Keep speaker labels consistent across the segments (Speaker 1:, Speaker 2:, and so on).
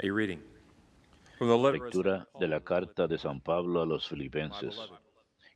Speaker 1: A reading from the letter of St.
Speaker 2: Lectura de
Speaker 1: Paul
Speaker 2: la
Speaker 1: to the
Speaker 2: carta de San
Speaker 1: Philippians.
Speaker 2: Pablo a los
Speaker 1: My
Speaker 2: Filipenses.
Speaker 1: beloved,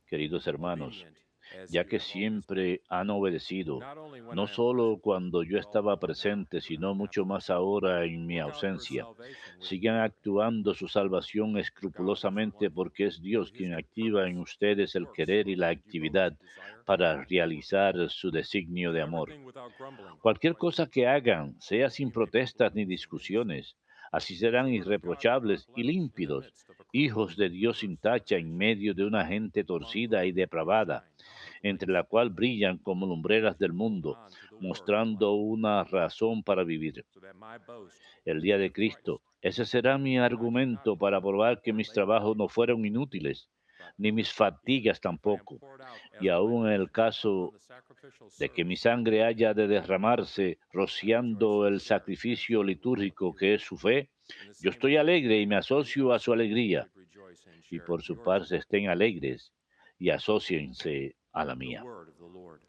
Speaker 2: Queridos hermanos,
Speaker 1: obedient as
Speaker 2: ya
Speaker 1: you
Speaker 2: que
Speaker 1: have always been,
Speaker 2: siempre han obedecido,
Speaker 1: not only when
Speaker 2: no
Speaker 1: I am
Speaker 2: solo
Speaker 1: present,
Speaker 2: cuando yo
Speaker 1: but all
Speaker 2: estaba
Speaker 1: the more now
Speaker 2: presente,
Speaker 1: that I
Speaker 2: sino
Speaker 1: am
Speaker 2: mucho
Speaker 1: absent.
Speaker 2: más ahora en mi
Speaker 1: Work out your
Speaker 2: ausencia,
Speaker 1: salvation with
Speaker 2: sigan
Speaker 1: fear and trembling,
Speaker 2: actuando su salvación
Speaker 1: for God is
Speaker 2: escrupulosamente
Speaker 1: working
Speaker 2: porque es
Speaker 1: for
Speaker 2: Dios
Speaker 1: his
Speaker 2: quien
Speaker 1: good
Speaker 2: activa en
Speaker 1: purpose,
Speaker 2: ustedes el
Speaker 1: works
Speaker 2: querer y la
Speaker 1: that you both
Speaker 2: actividad
Speaker 1: desire
Speaker 2: para
Speaker 1: and do according.
Speaker 2: realizar su designio de
Speaker 1: Do
Speaker 2: amor.
Speaker 1: everything without grumbling or
Speaker 2: Cualquier cosa
Speaker 1: complaining,
Speaker 2: que hagan, sea
Speaker 1: that
Speaker 2: sin
Speaker 1: you may be
Speaker 2: protestas ni
Speaker 1: blameless and innocent,
Speaker 2: discusiones, así
Speaker 1: as
Speaker 2: serán
Speaker 1: children of God without
Speaker 2: irreprochables y
Speaker 1: blemish in the
Speaker 2: límpidos,
Speaker 1: midst of a crooked
Speaker 2: hijos
Speaker 1: and
Speaker 2: de Dios sin
Speaker 1: perverse
Speaker 2: tacha en
Speaker 1: generation,
Speaker 2: medio de una gente
Speaker 1: among
Speaker 2: torcida y
Speaker 1: whom you
Speaker 2: depravada,
Speaker 1: shine like
Speaker 2: entre
Speaker 1: lights
Speaker 2: la cual
Speaker 1: in the
Speaker 2: brillan
Speaker 1: darkness,
Speaker 2: como
Speaker 1: as
Speaker 2: lumbreras del
Speaker 1: you hold
Speaker 2: mundo,
Speaker 1: on to the word of
Speaker 2: mostrando
Speaker 1: life,
Speaker 2: una razón para vivir.
Speaker 1: so that my boast
Speaker 2: El
Speaker 1: may
Speaker 2: día
Speaker 1: be
Speaker 2: de
Speaker 1: in Christ.
Speaker 2: Cristo, ese será mi
Speaker 1: I do not
Speaker 2: argumento
Speaker 1: have
Speaker 2: para probar que
Speaker 1: or
Speaker 2: mis
Speaker 1: labor
Speaker 2: trabajos
Speaker 1: in
Speaker 2: no
Speaker 1: vain,
Speaker 2: fueron inútiles,
Speaker 1: but
Speaker 2: ni mis
Speaker 1: even
Speaker 2: fatigas
Speaker 1: if I am
Speaker 2: tampoco,
Speaker 1: poured out
Speaker 2: y
Speaker 1: as a
Speaker 2: aun en el
Speaker 1: libation upon
Speaker 2: caso
Speaker 1: the sacrificial
Speaker 2: de que mi
Speaker 1: service of your
Speaker 2: sangre
Speaker 1: faith,
Speaker 2: haya de derramarse
Speaker 1: I rejoice
Speaker 2: rociando
Speaker 1: and
Speaker 2: el
Speaker 1: share as
Speaker 2: sacrificio
Speaker 1: in the will of
Speaker 2: litúrgico
Speaker 1: you.
Speaker 2: que es su fe,
Speaker 1: In the
Speaker 2: yo
Speaker 1: same
Speaker 2: estoy
Speaker 1: way,
Speaker 2: alegre y me
Speaker 1: you
Speaker 2: asocio a su
Speaker 1: also
Speaker 2: alegría,
Speaker 1: should rejoice and
Speaker 2: y
Speaker 1: share
Speaker 2: por su
Speaker 1: your
Speaker 2: parte
Speaker 1: joy.
Speaker 2: estén alegres y asóciense a la
Speaker 1: The
Speaker 2: mía.
Speaker 1: word of the Lord.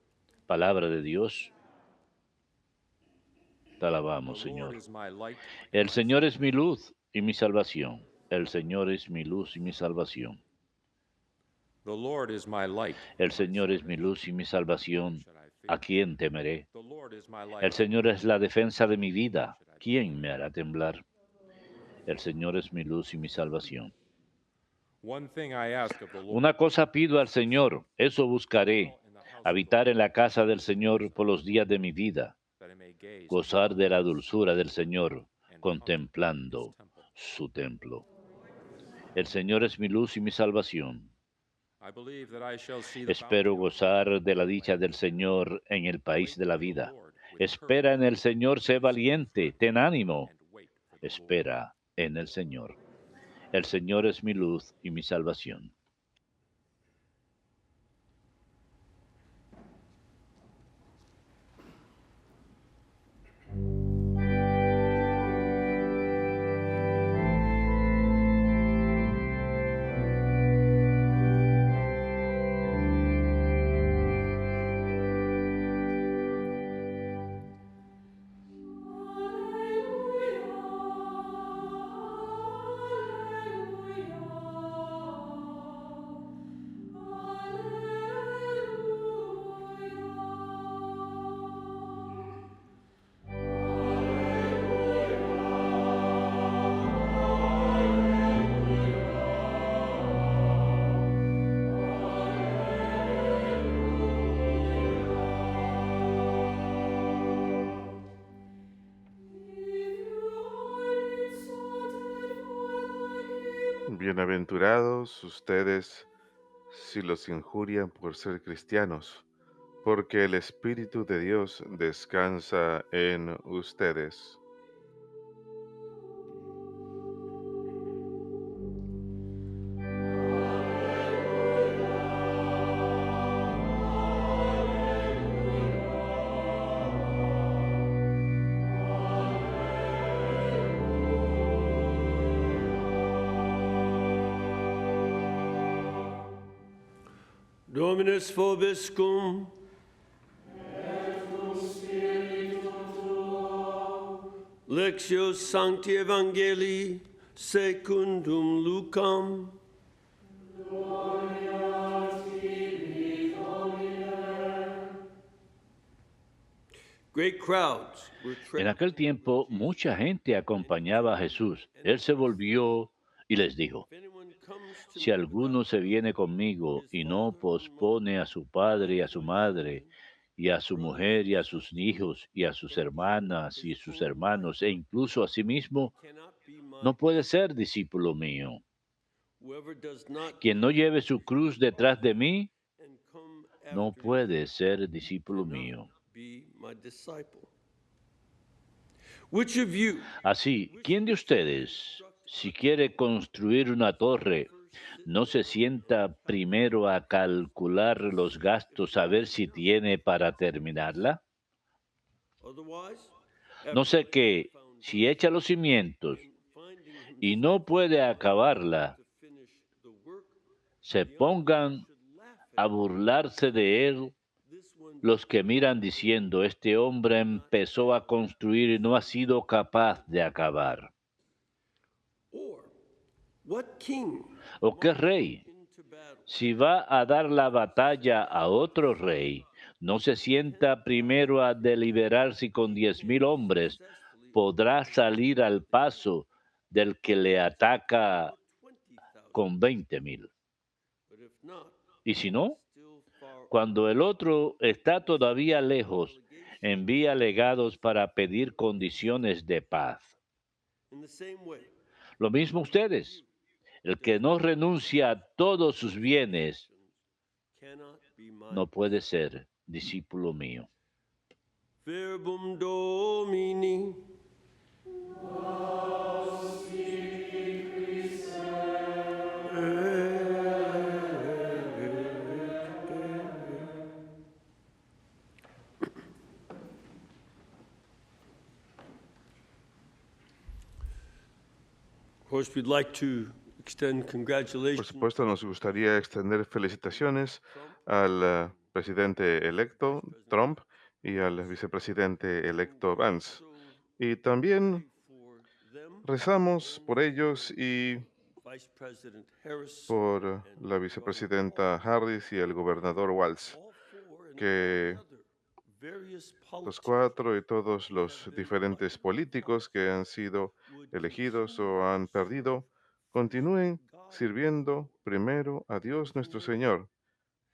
Speaker 2: Palabra de Dios, te
Speaker 1: The
Speaker 2: alabamos,
Speaker 1: Lord
Speaker 2: Señor.
Speaker 1: is my light and
Speaker 2: El
Speaker 1: my
Speaker 2: Señor es mi
Speaker 1: salvation.
Speaker 2: luz y mi salvación. El Señor es mi luz y mi salvación.
Speaker 1: The Lord is my light
Speaker 2: El
Speaker 1: and my
Speaker 2: Señor es mi
Speaker 1: salvation.
Speaker 2: luz y mi
Speaker 1: Whom
Speaker 2: salvación.
Speaker 1: should I
Speaker 2: ¿A
Speaker 1: fear?
Speaker 2: quién temeré?
Speaker 1: The Lord is my light
Speaker 2: El
Speaker 1: and my
Speaker 2: Señor es la
Speaker 1: salvation.
Speaker 2: defensa de mi
Speaker 1: Whom
Speaker 2: vida.
Speaker 1: should I be
Speaker 2: ¿Quién me
Speaker 1: afraid?
Speaker 2: hará temblar? El Señor es mi luz y mi salvación.
Speaker 1: One thing I ask of the Lord,
Speaker 2: Una cosa pido al
Speaker 1: that
Speaker 2: Señor, eso
Speaker 1: to
Speaker 2: buscaré,
Speaker 1: dwell in the house of the
Speaker 2: habitar en
Speaker 1: Lord
Speaker 2: la casa del
Speaker 1: all the days
Speaker 2: Señor
Speaker 1: of
Speaker 2: por
Speaker 1: my
Speaker 2: los días
Speaker 1: life,
Speaker 2: de mi vida,
Speaker 1: that I may gaze
Speaker 2: gozar
Speaker 1: upon
Speaker 2: de la
Speaker 1: his
Speaker 2: dulzura del
Speaker 1: holy
Speaker 2: Señor,
Speaker 1: and contemplate his
Speaker 2: contemplando
Speaker 1: temple.
Speaker 2: su templo. El Señor es mi luz y mi salvación.
Speaker 1: I believe that I shall see the
Speaker 2: Espero
Speaker 1: bounty of the Lord
Speaker 2: gozar de
Speaker 1: in
Speaker 2: la
Speaker 1: the
Speaker 2: dicha
Speaker 1: land
Speaker 2: del
Speaker 1: of the living.
Speaker 2: Señor en el país
Speaker 1: Wait
Speaker 2: de la
Speaker 1: for the
Speaker 2: vida.
Speaker 1: Lord with
Speaker 2: Espera en
Speaker 1: courage.
Speaker 2: el Señor, sé
Speaker 1: Be strong,
Speaker 2: valiente, ten ánimo.
Speaker 1: and wait for the Lord.
Speaker 2: Espera en el Señor. El Señor es mi luz y mi salvación.
Speaker 3: Bienaventurados ustedes si los injurian por ser cristianos, porque el Espíritu de Dios descansa en ustedes.
Speaker 4: Dominus vobiscum. Lectio Sancti Evangelii secundum Lucam. Great crowds were
Speaker 2: En aquel tiempo mucha gente acompañaba a Jesús. Él se volvió y les dijo,
Speaker 4: If anyone comes to
Speaker 2: si
Speaker 4: me
Speaker 2: alguno
Speaker 4: without
Speaker 2: se viene
Speaker 4: forgiving
Speaker 2: conmigo
Speaker 4: his
Speaker 2: y no
Speaker 4: father or mother,
Speaker 2: pospone a su padre y a su
Speaker 4: wife or
Speaker 2: madre,
Speaker 4: children,
Speaker 2: y a su
Speaker 4: brothers
Speaker 2: mujer
Speaker 4: and
Speaker 2: y a sus
Speaker 4: sisters,
Speaker 2: hijos y a sus
Speaker 4: and even
Speaker 2: hermanas y
Speaker 4: his
Speaker 2: sus
Speaker 4: own
Speaker 2: hermanos
Speaker 4: life,
Speaker 2: e incluso a sí
Speaker 4: he
Speaker 2: mismo,
Speaker 4: cannot be my
Speaker 2: no puede ser
Speaker 4: disciple.
Speaker 2: discípulo mío.
Speaker 4: Whoever does not
Speaker 2: Quien no
Speaker 4: take up
Speaker 2: lleve su
Speaker 4: his
Speaker 2: cruz
Speaker 4: cross
Speaker 2: detrás de mí,
Speaker 4: and come
Speaker 2: no
Speaker 4: after me
Speaker 2: puede ser discípulo
Speaker 4: cannot
Speaker 2: mío.
Speaker 4: be my disciple. Which of you,
Speaker 2: Así, ¿quién de
Speaker 4: wishing to
Speaker 2: ustedes,
Speaker 4: construct
Speaker 2: si
Speaker 4: a
Speaker 2: quiere
Speaker 4: tower,
Speaker 2: construir una
Speaker 4: does not
Speaker 2: torre,
Speaker 4: first sit
Speaker 2: no se
Speaker 4: down and
Speaker 2: sienta
Speaker 4: calculate
Speaker 2: primero
Speaker 4: the
Speaker 2: a
Speaker 4: cost,
Speaker 2: calcular
Speaker 4: to
Speaker 2: los
Speaker 4: see if
Speaker 2: gastos
Speaker 4: he
Speaker 2: a ver
Speaker 4: has
Speaker 2: si
Speaker 4: enough
Speaker 2: tiene
Speaker 4: to
Speaker 2: para
Speaker 4: finish?
Speaker 2: terminarla?
Speaker 4: Otherwise,
Speaker 2: No
Speaker 4: after
Speaker 2: sé
Speaker 4: laying the
Speaker 2: qué, si echa
Speaker 4: foundation
Speaker 2: los cimientos
Speaker 4: and finding
Speaker 2: y
Speaker 4: himself
Speaker 2: no puede
Speaker 4: unable
Speaker 2: acabarla,
Speaker 4: to finish the work,
Speaker 2: se
Speaker 4: the onlookers
Speaker 2: pongan
Speaker 4: should laugh at
Speaker 2: a
Speaker 4: him,
Speaker 2: burlarse de
Speaker 4: saying,
Speaker 2: él
Speaker 4: "This one
Speaker 2: los que
Speaker 4: began to
Speaker 2: miran
Speaker 4: build
Speaker 2: diciendo, este
Speaker 4: and
Speaker 2: hombre
Speaker 4: was not
Speaker 2: empezó a
Speaker 4: able
Speaker 2: construir y
Speaker 4: to
Speaker 2: no ha sido capaz
Speaker 4: finish."
Speaker 2: de acabar.
Speaker 4: What king
Speaker 2: ¿O qué rey,
Speaker 4: into battle
Speaker 2: si va a dar la batalla a otro rey, no se sienta primero a deliberar si con 10,000 hombres podrá salir al paso del que le ataca
Speaker 4: 20,000?
Speaker 2: con 20,000?
Speaker 4: But if not,
Speaker 2: Y si no,
Speaker 4: still far
Speaker 2: cuando el otro está todavía lejos, envía legados para pedir condiciones de paz.
Speaker 4: in the same way.
Speaker 2: Lo mismo ustedes. El que no renuncia a todos sus bienes
Speaker 4: Cannot be my
Speaker 2: no puede ser discípulo mío.
Speaker 4: Verbum Domini. Of course, we'd like to extend
Speaker 3: Por
Speaker 4: congratulations
Speaker 3: supuesto, nos gustaría extender felicitaciones al presidente electo Trump y al vicepresidente electo Vance. Y también
Speaker 4: for them,
Speaker 3: rezamos por ellos y
Speaker 4: Vice President Harris,
Speaker 3: por la vicepresidenta Harris y el gobernador Walz,
Speaker 4: all four and
Speaker 3: que
Speaker 4: all the other various
Speaker 3: los
Speaker 4: politics
Speaker 3: cuatro y todos los diferentes políticos que han sido elegidos o han perdido continúen sirviendo primero a Dios nuestro Señor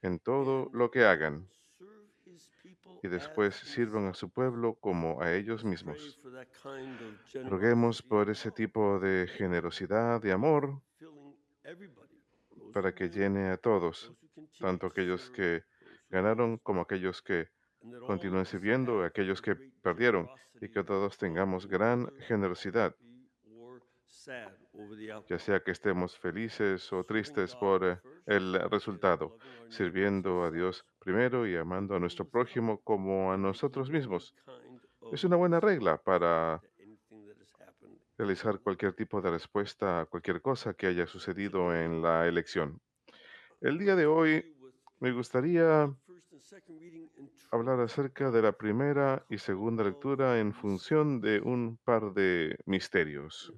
Speaker 3: en todo lo que hagan
Speaker 4: serve his people
Speaker 3: y
Speaker 4: as
Speaker 3: después sirvan a su pueblo como a ellos
Speaker 4: pray
Speaker 3: mismos.
Speaker 4: for that kind of
Speaker 3: Roguemos
Speaker 4: generosity,
Speaker 3: por ese tipo de generosidad y amor
Speaker 4: filling everybody, those
Speaker 3: para
Speaker 4: who
Speaker 3: que
Speaker 4: win,
Speaker 3: llene a todos,
Speaker 4: those who continue
Speaker 3: tanto
Speaker 4: to
Speaker 3: aquellos
Speaker 4: serve,
Speaker 3: que
Speaker 4: those who
Speaker 3: ganaron
Speaker 4: lost,
Speaker 3: como aquellos que
Speaker 4: and that all
Speaker 3: continúen
Speaker 4: of us
Speaker 3: sirviendo, y
Speaker 4: have
Speaker 3: aquellos
Speaker 4: a
Speaker 3: que
Speaker 4: great
Speaker 3: perdieron, y
Speaker 4: generosity
Speaker 3: que todos
Speaker 4: of
Speaker 3: tengamos
Speaker 4: love,
Speaker 3: gran
Speaker 4: whether
Speaker 3: generosidad,
Speaker 4: happy or sad over the
Speaker 3: ya
Speaker 4: outcome.
Speaker 3: sea que estemos felices o
Speaker 4: Serving
Speaker 3: tristes
Speaker 4: God
Speaker 3: por
Speaker 4: first
Speaker 3: el
Speaker 4: and
Speaker 3: resultado,
Speaker 4: loving our neighbors as
Speaker 3: sirviendo a Dios
Speaker 4: ourselves,
Speaker 3: primero y amando a
Speaker 4: even
Speaker 3: nuestro
Speaker 4: without
Speaker 3: prójimo como a
Speaker 4: making
Speaker 3: nosotros
Speaker 4: any
Speaker 3: mismos.
Speaker 4: kind
Speaker 3: Es
Speaker 4: of
Speaker 3: una buena regla
Speaker 4: response
Speaker 3: para
Speaker 4: to anything that has happened in the
Speaker 3: realizar cualquier tipo de respuesta a cualquier cosa que haya sucedido
Speaker 4: Today,
Speaker 3: en la elección. El
Speaker 4: I'd
Speaker 3: día
Speaker 4: like
Speaker 3: de
Speaker 4: to
Speaker 3: hoy
Speaker 4: deal with
Speaker 3: me gustaría
Speaker 4: first and second reading in
Speaker 3: hablar
Speaker 4: terms
Speaker 3: acerca de la primera y
Speaker 4: of
Speaker 3: segunda lectura en función de un par de misterios.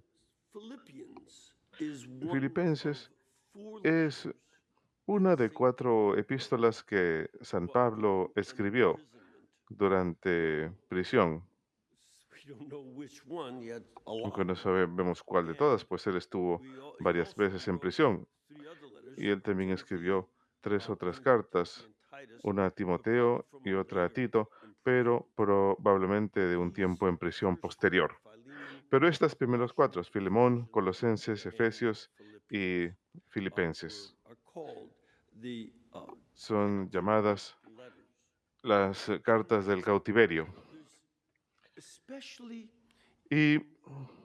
Speaker 4: Philippians is one of
Speaker 3: Filipenses
Speaker 4: four
Speaker 3: es
Speaker 4: letters
Speaker 3: una de
Speaker 4: Saint
Speaker 3: 4 epístolas que San
Speaker 4: Paul wrote
Speaker 3: Pablo
Speaker 4: during
Speaker 3: escribió
Speaker 4: imprisonment.
Speaker 3: durante prisión,
Speaker 4: We don't know which one. He had a
Speaker 3: aunque
Speaker 4: lot.
Speaker 3: no sabemos cuál de todas,
Speaker 4: And
Speaker 3: pues él estuvo
Speaker 4: he
Speaker 3: varias
Speaker 4: also
Speaker 3: veces en
Speaker 4: wrote
Speaker 3: prisión
Speaker 4: three other letters,
Speaker 3: y él también
Speaker 4: Timothy,
Speaker 3: escribió 3 otras
Speaker 4: and Timothy
Speaker 3: cartas,
Speaker 4: and Titus,
Speaker 3: una a
Speaker 4: but probably
Speaker 3: Timoteo
Speaker 4: from
Speaker 3: y
Speaker 4: a
Speaker 3: otra a
Speaker 4: later
Speaker 3: Tito, pero
Speaker 4: imprisonment.
Speaker 3: probablemente de un
Speaker 4: These
Speaker 3: tiempo en prisión
Speaker 4: first
Speaker 3: posterior.
Speaker 4: four, Philemon,
Speaker 3: Pero estas primeros 4,
Speaker 4: Galatians,
Speaker 3: Filemón,
Speaker 4: Ephesians,
Speaker 3: Colosenses,
Speaker 4: and
Speaker 3: Efesios y
Speaker 4: Philippians,
Speaker 3: Filipenses,
Speaker 4: are called the
Speaker 3: son
Speaker 4: captivity
Speaker 3: llamadas
Speaker 4: letters.
Speaker 3: las cartas del cautiverio.
Speaker 4: There's especially
Speaker 3: Y
Speaker 4: in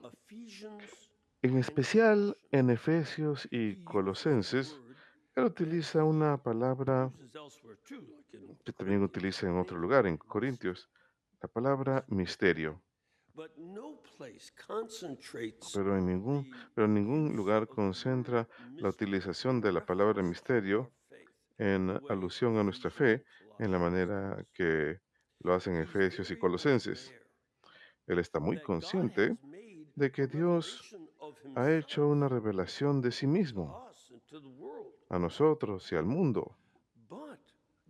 Speaker 4: Ephesians
Speaker 3: en
Speaker 4: and
Speaker 3: especial en
Speaker 4: Colossians,
Speaker 3: Efesios y
Speaker 4: he uses the
Speaker 3: Colosenses,
Speaker 4: word
Speaker 3: él
Speaker 4: that
Speaker 3: utiliza
Speaker 4: he
Speaker 3: una palabra
Speaker 4: uses elsewhere too, like in
Speaker 3: que también
Speaker 4: Corinthians,
Speaker 3: utiliza en otro
Speaker 4: namely
Speaker 3: lugar, en
Speaker 4: mystery.
Speaker 3: Corintios, la palabra misterio.
Speaker 4: But no place concentrates
Speaker 3: Pero en ningún,
Speaker 4: the
Speaker 3: pero en ningún
Speaker 4: use
Speaker 3: lugar
Speaker 4: of the word
Speaker 3: concentra la
Speaker 4: mystery
Speaker 3: utilización
Speaker 4: in
Speaker 3: de la palabra
Speaker 4: reference to
Speaker 3: misterio
Speaker 4: our faith the
Speaker 3: en
Speaker 4: way
Speaker 3: alusión a nuestra
Speaker 4: Ephesians
Speaker 3: fe
Speaker 4: and
Speaker 3: en la
Speaker 4: Colossians
Speaker 3: manera
Speaker 4: does.
Speaker 3: que lo hacen
Speaker 4: He's
Speaker 3: Efesios y
Speaker 4: very well
Speaker 3: Colosenses.
Speaker 4: aware
Speaker 3: Él está muy
Speaker 4: that God
Speaker 3: consciente
Speaker 4: has made
Speaker 3: de
Speaker 4: a
Speaker 3: que Dios
Speaker 4: revelation of
Speaker 3: ha
Speaker 4: himself
Speaker 3: hecho una revelación de sí
Speaker 4: to
Speaker 3: mismo
Speaker 4: us and to the world.
Speaker 3: a nosotros y al mundo,
Speaker 4: But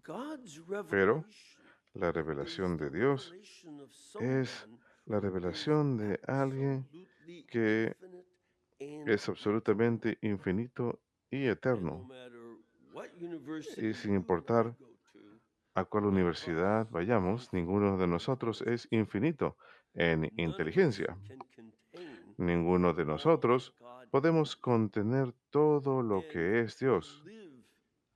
Speaker 4: God's
Speaker 3: pero
Speaker 4: revelation
Speaker 3: la
Speaker 4: is
Speaker 3: revelación
Speaker 4: the
Speaker 3: de Dios
Speaker 4: revelation of
Speaker 3: es
Speaker 4: someone
Speaker 3: la
Speaker 4: who is
Speaker 3: revelación de alguien
Speaker 4: absolutely
Speaker 3: que
Speaker 4: infinite and
Speaker 3: es
Speaker 4: eternal.
Speaker 3: absolutamente infinito y
Speaker 4: And no
Speaker 3: eterno,
Speaker 4: matter what
Speaker 3: y
Speaker 4: university
Speaker 3: sin
Speaker 4: you or I
Speaker 3: importar
Speaker 4: go to,
Speaker 3: a cuál
Speaker 4: none of us
Speaker 3: universidad
Speaker 4: are
Speaker 3: vayamos,
Speaker 4: infinite
Speaker 3: ninguno de
Speaker 4: in
Speaker 3: nosotros es
Speaker 4: intelligence.
Speaker 3: infinito en
Speaker 4: None of us
Speaker 3: inteligencia.
Speaker 4: can contain
Speaker 3: Ninguno de
Speaker 4: all that
Speaker 3: nosotros
Speaker 4: God
Speaker 3: podemos
Speaker 4: is.
Speaker 3: contener todo lo
Speaker 4: And
Speaker 3: que es
Speaker 4: we
Speaker 3: Dios.
Speaker 4: live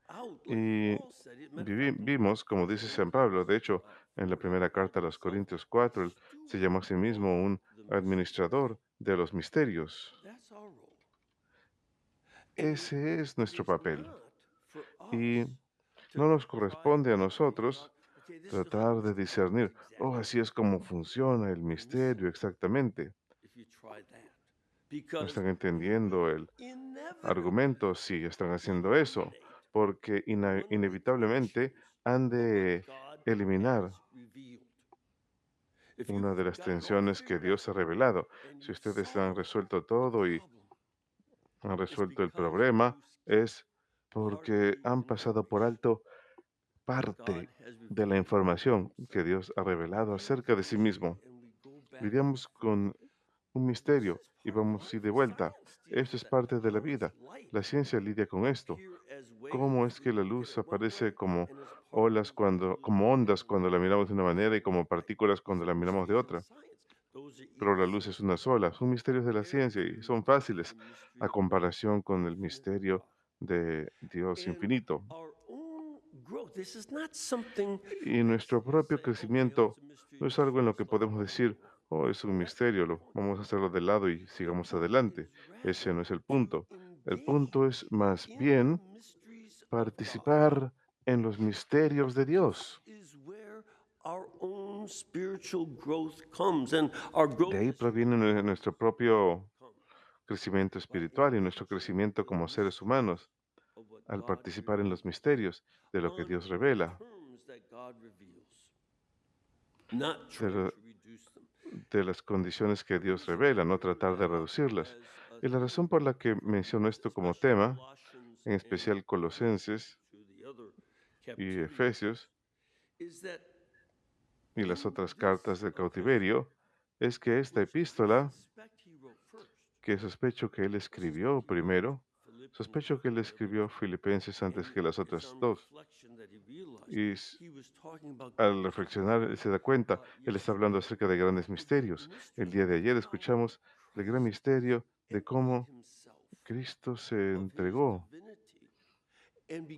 Speaker 4: out, like
Speaker 3: Y
Speaker 4: Paul said. As a matter of fact, in
Speaker 3: vimos, como dice
Speaker 4: 1
Speaker 3: San Pablo, de
Speaker 4: Corinthians
Speaker 3: hecho, en la
Speaker 4: 4, he
Speaker 3: primera
Speaker 4: called
Speaker 3: carta a los
Speaker 4: himself
Speaker 3: Corintios
Speaker 4: a
Speaker 3: 4, él se
Speaker 4: steward
Speaker 3: llamó a sí mismo
Speaker 4: over
Speaker 3: un
Speaker 4: the mysteries.
Speaker 3: administrador de los misterios.
Speaker 4: That's our role. And
Speaker 3: Ese es
Speaker 4: it
Speaker 3: nuestro
Speaker 4: is
Speaker 3: papel.
Speaker 4: not for
Speaker 3: Y
Speaker 4: us to
Speaker 3: no nos
Speaker 4: try
Speaker 3: corresponde a
Speaker 4: to figure
Speaker 3: nosotros
Speaker 4: out, okay, this is how
Speaker 3: tratar
Speaker 4: it's
Speaker 3: de
Speaker 4: done
Speaker 3: discernir, oh,
Speaker 4: exactly.
Speaker 3: así es como funciona el
Speaker 4: You're missing
Speaker 3: misterio
Speaker 4: it
Speaker 3: exactamente.
Speaker 4: if you try that.
Speaker 3: No
Speaker 4: Because
Speaker 3: están
Speaker 4: you
Speaker 3: entendiendo
Speaker 4: will
Speaker 3: el
Speaker 4: inevitably
Speaker 3: argumento si están haciendo eso,
Speaker 4: eliminate
Speaker 3: porque
Speaker 4: one of the
Speaker 3: inevitablemente
Speaker 4: tensions
Speaker 3: han
Speaker 4: of what
Speaker 3: de
Speaker 4: God
Speaker 3: eliminar
Speaker 4: has revealed. If you've
Speaker 3: una de las
Speaker 4: got it all
Speaker 3: tensiones que
Speaker 4: figured
Speaker 3: Dios
Speaker 4: out
Speaker 3: ha revelado.
Speaker 4: and
Speaker 3: Si
Speaker 4: you've
Speaker 3: ustedes han
Speaker 4: solved
Speaker 3: resuelto
Speaker 4: the
Speaker 3: todo y
Speaker 4: problem,
Speaker 3: han resuelto el problema es porque han pasado por alto parte de la información que Dios ha revelado acerca de sí mismo. Lidiamos con un misterio y vamos así de vuelta. Esto es parte de la vida. La ciencia lidia con esto. ¿Cómo es que la luz aparece como como ondas cuando la miramos de una manera y como partículas cuando la miramos de otra? Pero la luz es una sola. Son misterios de la ciencia y son fáciles a comparación con el misterio de Dios infinito. Y nuestro propio crecimiento no es algo en lo que podemos decir, oh, es un misterio, vamos a hacerlo de lado y sigamos adelante. Ese no es el punto. El punto es más bien participar en los misterios de Dios. De ahí proviene nuestro propio crecimiento espiritual y nuestro crecimiento como seres humanos al participar en los misterios de lo que Dios revela, de, lo- de las condiciones que Dios revela, no tratar de reducirlas. Y la razón por la que menciono esto como tema, en especial Colosenses y Efesios y las otras cartas del cautiverio, es que esta epístola, que sospecho que él escribió primero, sospecho que él escribió Filipenses antes que las otras dos. Y al reflexionar, él se da cuenta, él está hablando acerca de grandes misterios. El día de ayer escuchamos el gran misterio de cómo Cristo se entregó,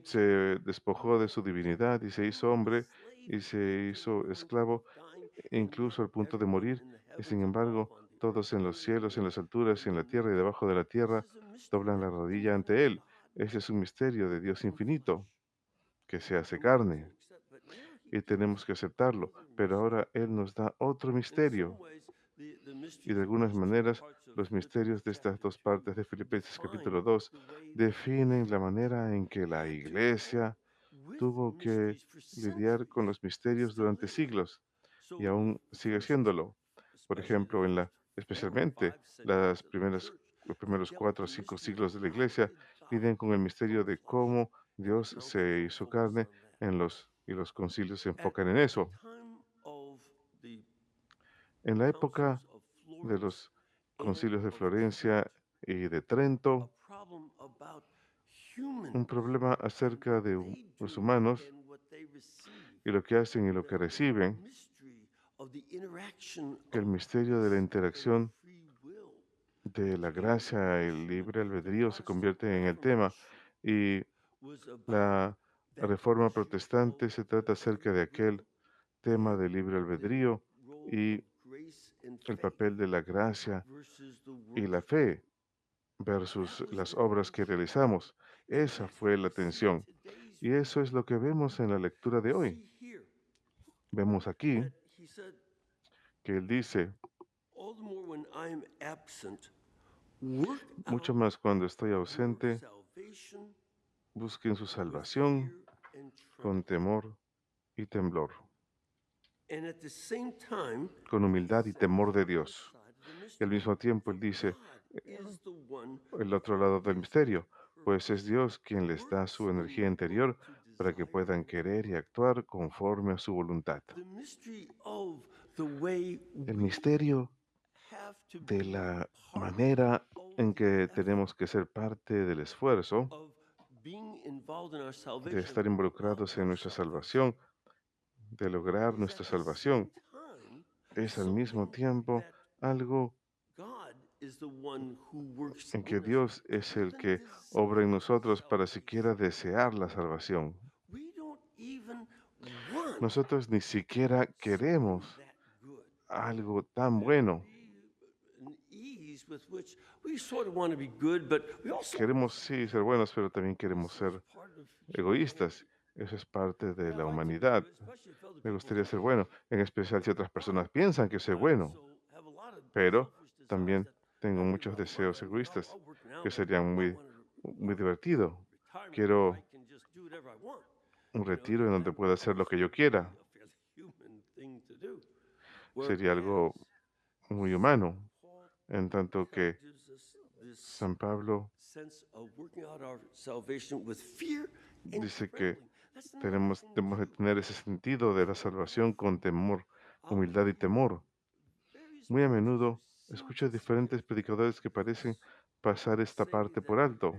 Speaker 3: se despojó de su divinidad y se hizo hombre y se hizo esclavo, incluso al punto de morir. Y sin embargo, todos en los cielos, en las alturas, en la tierra y debajo de la tierra, doblan la rodilla ante él. Ese es un misterio de Dios infinito que se hace carne y tenemos que aceptarlo. Pero ahora Él nos da otro misterio y de algunas maneras los misterios de estas dos partes de Filipenses capítulo 2 definen la manera en que la iglesia tuvo que lidiar con los misterios durante siglos y aún sigue haciéndolo. Por ejemplo, especialmente los primeros 4 o 5 siglos de la iglesia lidian con el misterio de cómo Dios se hizo carne y los concilios se enfocan en eso. En la época de los concilios de Florencia y de Trento, un problema acerca de los humanos y lo que hacen y lo que reciben, que el misterio de la interacción de la gracia, el libre albedrío se convierte en el tema y la reforma protestante se trata acerca de aquel tema del libre albedrío y el papel de la gracia y la fe versus las obras que realizamos. Esa fue la tensión. Y eso es lo que vemos en la lectura de hoy. Vemos aquí que él dice, mucho más cuando estoy ausente, busquen su salvación con temor y temblor, con humildad y temor de Dios. Y al mismo tiempo él dice, el otro lado del misterio, pues es Dios quien les da su energía interior para que puedan querer y actuar conforme a su voluntad. El misterio de la manera en que tenemos que ser parte del esfuerzo de estar involucrados en nuestra salvación, de lograr nuestra salvación, es al mismo tiempo algo en que Dios es el que obra en nosotros para siquiera desear la salvación. Nosotros ni siquiera queremos algo tan bueno. Queremos sí ser buenos, pero también queremos ser egoístas. Eso es parte de la humanidad. Me gustaría ser bueno, en especial si otras personas piensan que soy bueno, pero también tengo muchos deseos egoístas que serían muy divertido. Quiero un retiro en donde pueda hacer lo que yo quiera. Sería algo muy humano, en tanto que San Pablo Dice que debemos de tener ese sentido de la salvación con temor, humildad y temor. Muy a menudo escucho diferentes predicadores que parecen pasar esta parte por alto.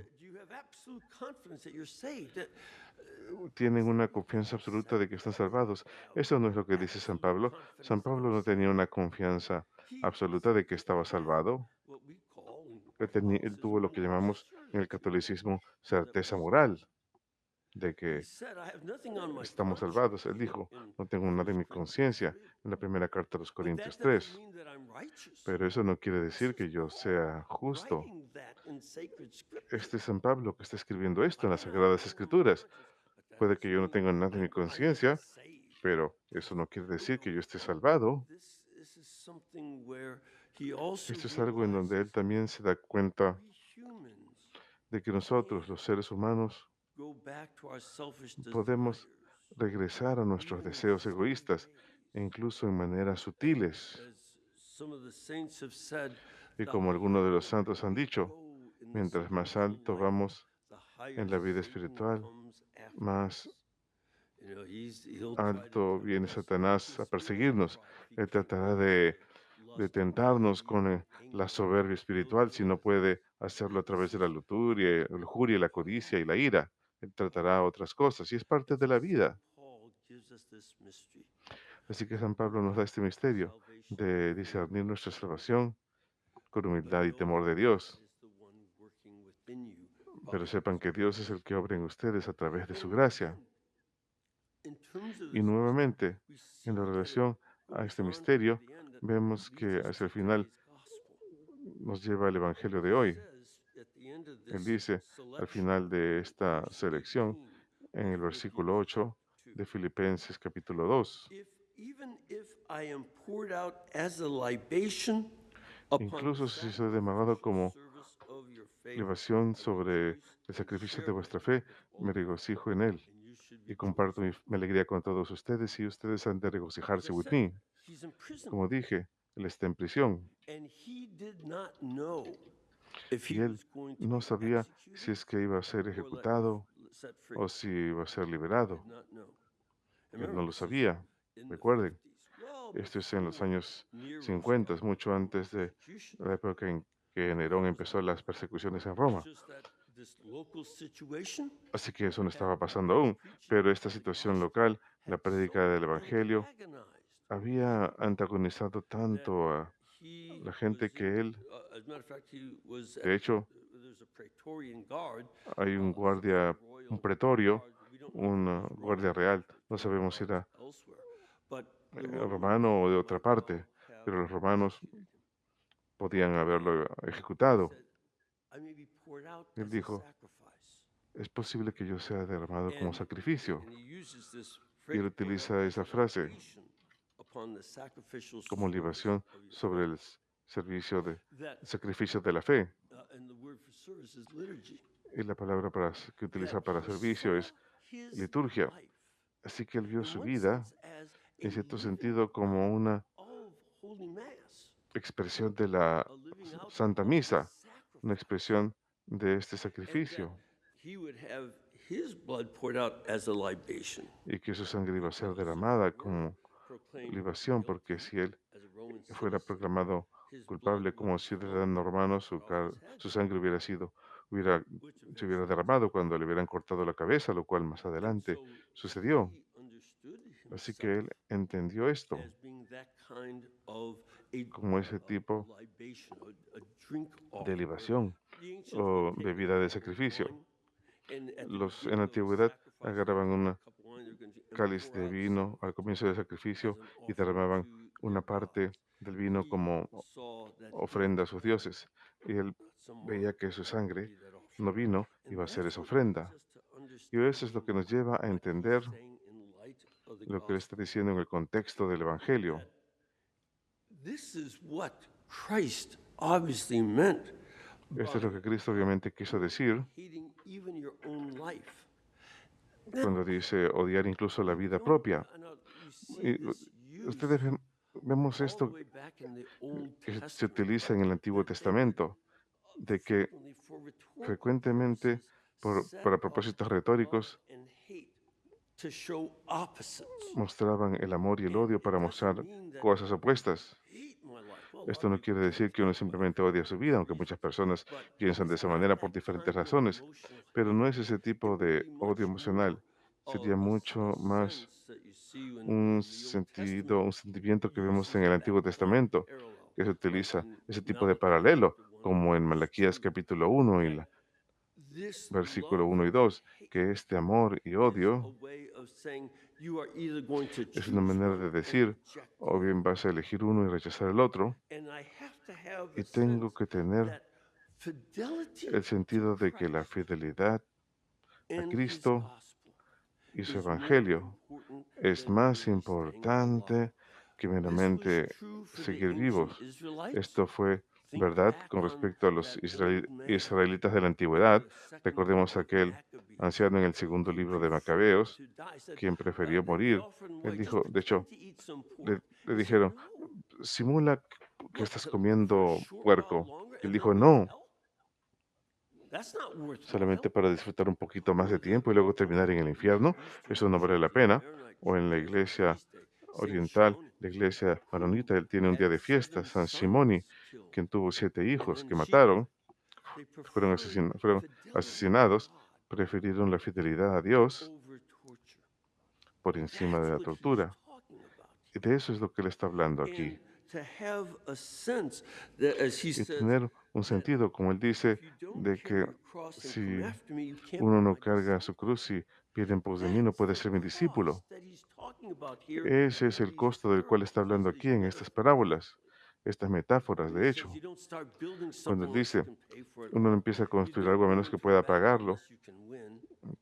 Speaker 3: Tienen una confianza absoluta de que están salvados. Eso no es lo que dice San Pablo. San Pablo no tenía una confianza absoluta de que estaba salvado. Él tuvo lo que llamamos en el catolicismo certeza moral de que estamos salvados. Él dijo, no tengo nada en mi conciencia, en la primera carta a los Corintios 3. Pero eso no quiere decir que yo sea justo. Este es San Pablo que está escribiendo esto en las Sagradas Escrituras. Puede que yo no tenga nada en mi conciencia, pero eso no quiere decir que yo esté salvado. Esto es algo en donde él también se da cuenta de que nosotros, los seres humanos, podemos regresar a nuestros deseos egoístas, e incluso en maneras sutiles. Y como algunos de los santos han dicho, mientras más alto vamos en la vida espiritual, más alto viene Satanás a perseguirnos. Él tratará de tentarnos con la soberbia espiritual si no puede hacerlo a través de la lujuria, la codicia y la ira. Él tratará otras cosas y es parte de la vida. Así que San Pablo nos da este misterio de discernir nuestra salvación con humildad y temor de Dios. Pero sepan que Dios es el que obra en ustedes a través de su gracia. Y nuevamente, en la relación a este misterio, vemos que hacia el final nos lleva al Evangelio de hoy. Él dice al final de esta selección, en el versículo 8 de Filipenses capítulo 2, incluso si soy derramado como libación sobre el sacrificio de vuestra fe, me regocijo en él y comparto mi alegría con todos ustedes y ustedes han de regocijarse with me. Como dije, él está en prisión y él no sabía si es que iba a ser ejecutado o si iba a ser liberado. Él no lo sabía. Recuerden, esto es en los años 50, mucho antes de la época en que Nerón empezó las persecuciones en Roma. Así que eso no estaba pasando aún, pero esta situación local, la prédica del Evangelio, había antagonizado tanto a la gente que él, de hecho, hay un guardia, un pretorio, un guardia real, no sabemos si era romano o de otra parte, pero los romanos podían haberlo ejecutado. Él dijo, es posible que yo sea derramado como sacrificio. Y él utiliza esa frase como libación sobre el sacrificio de la fe. Y la palabra que utiliza para servicio es liturgia. Así que él vio su vida, en cierto sentido, como una expresión de la Santa Misa, una expresión de este sacrificio, y que su sangre iba a ser derramada como libación, porque si él fuera proclamado culpable como ciudadano romano, su sangre se hubiera derramado cuando le hubieran cortado la cabeza, lo cual más adelante sucedió. Así que él entendió esto como ese tipo de libación o bebida de sacrificio. En la antigüedad agarraban una cáliz de vino al comienzo del sacrificio y derramaban una parte del vino como ofrenda a sus dioses. Y él veía que su sangre, no vino, iba a ser esa ofrenda. Y eso es lo que nos lleva a entender lo que él está diciendo en el contexto del Evangelio. Esto es lo que Cristo obviamente quiso decir cuando dice odiar incluso la vida propia. Y ustedes vemos esto que se utiliza en el Antiguo Testamento, de que frecuentemente, para propósitos retóricos, mostraban el amor y el odio para mostrar cosas opuestas. Esto no quiere decir que uno simplemente odia su vida, aunque muchas personas piensan de esa manera por diferentes razones, pero no es ese tipo de odio emocional. Sería mucho más un sentimiento que vemos en el Antiguo Testamento, que se utiliza ese tipo de paralelo, como en Malaquías capítulo 1 y versículo 1 y 2, que este amor y odio es una manera de decir, o bien vas a elegir uno y rechazar el otro, y tengo que tener el sentido de que la fidelidad a Cristo y su Evangelio es más importante que meramente seguir vivos. Esto fue verdad con respecto a los israelitas de la antigüedad. Recordemos a aquel anciano en el segundo libro de Macabeos, quien prefirió morir. Él dijo, de hecho, le dijeron, simula que estás comiendo puerco. Y él dijo, no, solamente para disfrutar un poquito más de tiempo y luego terminar en el infierno. Eso no vale la pena. O en la iglesia oriental, la iglesia maronita, él tiene un día de fiesta, San Simoni, quien tuvo 7 hijos que mataron, fueron asesinados, prefirieron la fidelidad a Dios por encima de la tortura. Y de eso es lo que él está hablando aquí. Y tener un sentido, como él dice, de que si uno no carga su cruz y viene en pos de mí, no puede ser mi discípulo. Ese es el costo del cual está hablando aquí en estas parábolas, estas metáforas, de hecho. Cuando él dice, uno no empieza a construir algo a menos que pueda pagarlo,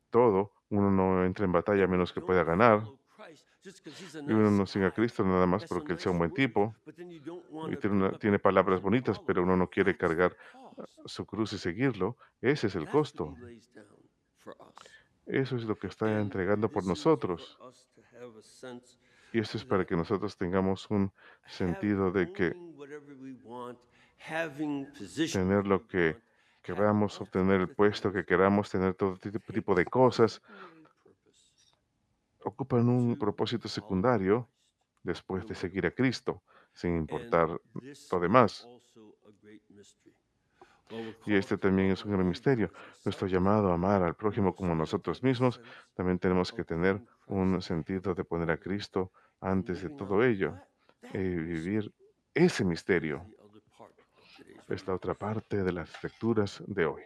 Speaker 3: todo, uno no entra en batalla a menos que pueda ganar, y uno no sigue a Cristo nada más porque él sea un buen tipo, y tiene palabras bonitas, pero uno no quiere cargar su cruz y seguirlo. Ese es el costo. Eso es lo que está entregando por nosotros. Y esto es para que nosotros tengamos un sentido de que tener lo que queramos, obtener el puesto que queramos, tener todo tipo de cosas, ocupan un propósito secundario después de seguir a Cristo, sin importar lo demás. Y este también es un gran misterio. Nuestro llamado a amar al prójimo como nosotros mismos, también tenemos que tener un sentido de poner a Cristo antes de todo ello y vivir ese misterio. Es la otra parte de las lecturas de hoy.